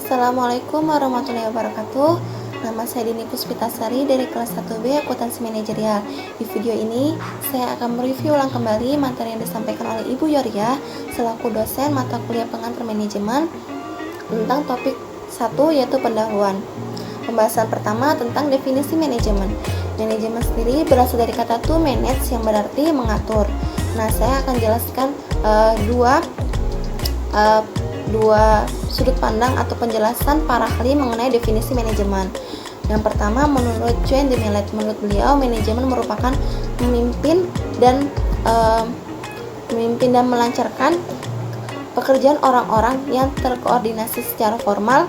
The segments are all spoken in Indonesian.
Assalamualaikum warahmatullahi wabarakatuh. Nama saya Dini Puspitasari dari kelas 1B Akuntansi Manajerial. Di video ini saya akan mereview ulang kembali materi yang disampaikan oleh Ibu Yoria selaku dosen mata kuliah pengantar manajemen tentang topik 1 yaitu pendahuluan. Pembahasan pertama tentang definisi manajemen. Manajemen sendiri berasal dari kata to manage yang berarti mengatur. Nah, saya akan jelaskan dua sudut pandang atau penjelasan para ahli mengenai definisi manajemen. Yang pertama, menurut Joan de Millet, menurut beliau manajemen merupakan memimpin dan melancarkan pekerjaan orang-orang yang terkoordinasi secara formal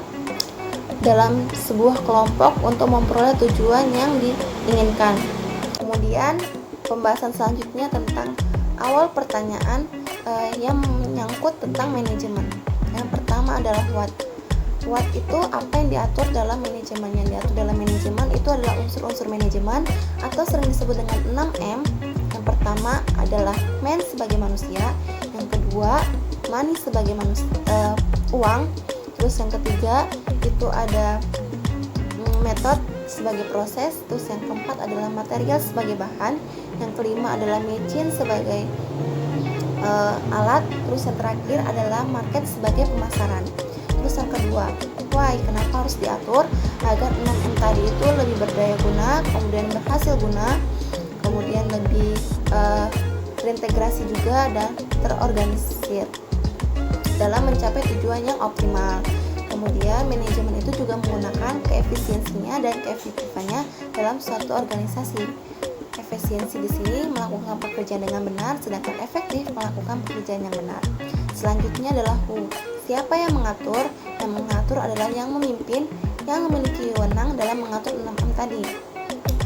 dalam sebuah kelompok untuk memperoleh tujuan yang diinginkan. Kemudian pembahasan selanjutnya tentang awal pertanyaan yang menyangkut tentang manajemen. Yang pertama adalah what. What itu apa yang diatur dalam manajemen. Yang diatur dalam manajemen itu adalah unsur-unsur manajemen atau sering disebut dengan 6M. Yang pertama adalah man sebagai manusia, yang kedua money sebagai uang, terus yang ketiga itu ada method sebagai proses, terus yang keempat adalah material sebagai bahan, yang kelima adalah machine sebagai alat, terus yang terakhir adalah market sebagai pemasaran. Terus yang kedua, why, kenapa harus diatur agar 6M tadi itu lebih berdaya guna, kemudian berhasil guna, kemudian lebih terintegrasi juga dan terorganisir dalam mencapai tujuan yang optimal. Kemudian manajemen itu juga menggunakan keefisiensinya dan keefektifannya dalam suatu organisasi. Efisiensi di sini melakukan pekerjaan dengan benar, sedangkan efektif melakukan pekerjaan yang benar. Selanjutnya adalah who. Siapa yang mengatur? Yang mengatur adalah yang memimpin, yang memiliki wewenang dalam mengatur 6M tadi.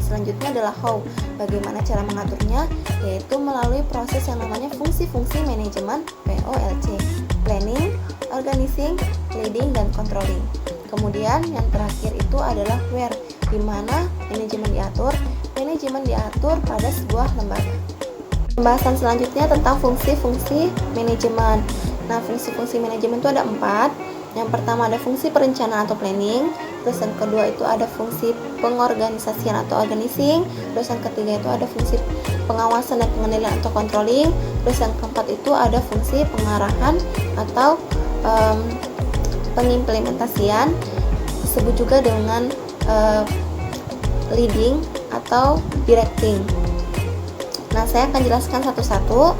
Selanjutnya adalah how. Bagaimana cara mengaturnya? Yaitu melalui proses yang namanya fungsi-fungsi manajemen POLC. Planning, organizing, leading, dan controlling. Kemudian yang terakhir itu adalah where, di mana manajemen diatur. Manajemen diatur pada sebuah lembaga. Pembahasan selanjutnya tentang fungsi-fungsi manajemen. Nah, fungsi-fungsi manajemen itu ada 4. Yang pertama ada fungsi perencanaan atau planning, terus yang kedua itu ada fungsi pengorganisasian atau organizing, terus yang ketiga itu ada fungsi pengawasan dan pengendalian atau controlling, terus yang keempat itu ada fungsi pengarahan atau pengimplementasian, disebut juga dengan leading atau directing. Nah, saya akan jelaskan satu-satu.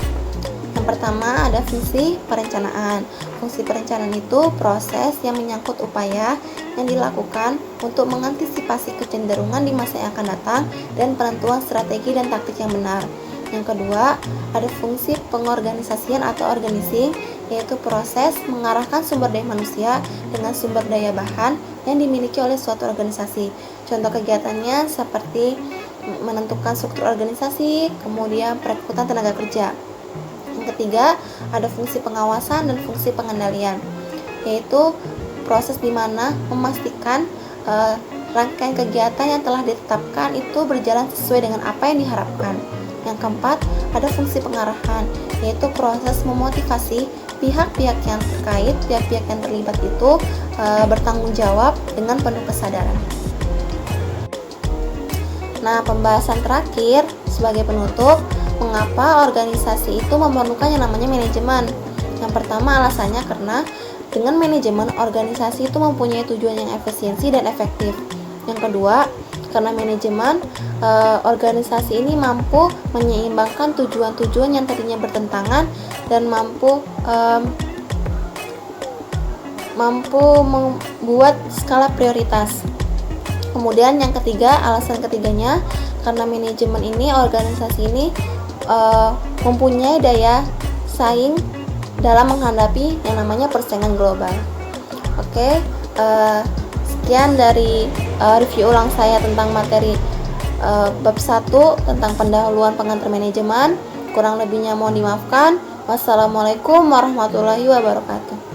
Yang pertama ada fungsi perencanaan. Fungsi perencanaan itu proses yang menyangkut upaya yang dilakukan untuk mengantisipasi kecenderungan di masa yang akan datang dan penentuan strategi dan taktik yang benar. Yang kedua, ada fungsi pengorganisasian atau organizing, yaitu proses mengarahkan sumber daya manusia dengan sumber daya bahan yang dimiliki oleh suatu organisasi. Contoh kegiatannya seperti menentukan struktur organisasi, kemudian perekrutan tenaga kerja. Yang ketiga, ada fungsi pengawasan dan fungsi pengendalian, yaitu proses di mana memastikan rangkaian kegiatan yang telah ditetapkan itu berjalan sesuai dengan apa yang diharapkan. Yang keempat, ada fungsi pengarahan, yaitu proses memotivasi pihak-pihak yang terkait, pihak-pihak yang terlibat itu bertanggung jawab dengan penuh kesadaran. Nah, pembahasan terakhir sebagai penutup, mengapa organisasi itu memerlukan yang namanya manajemen. Yang pertama alasannya karena dengan manajemen organisasi itu mempunyai tujuan yang efisiensi dan efektif. Yang kedua, karena manajemen organisasi ini mampu menyeimbangkan tujuan-tujuan yang tadinya bertentangan dan mampu membuat skala prioritas. Kemudian yang ketiga, alasan ketiganya karena manajemen ini, organisasi ini mempunyai daya saing dalam menghadapi yang namanya persaingan global. Oke, sekian dari review ulang saya tentang materi bab 1 tentang pendahuluan pengantar manajemen. Kurang lebihnya mohon dimaafkan. Wassalamualaikum warahmatullahi wabarakatuh.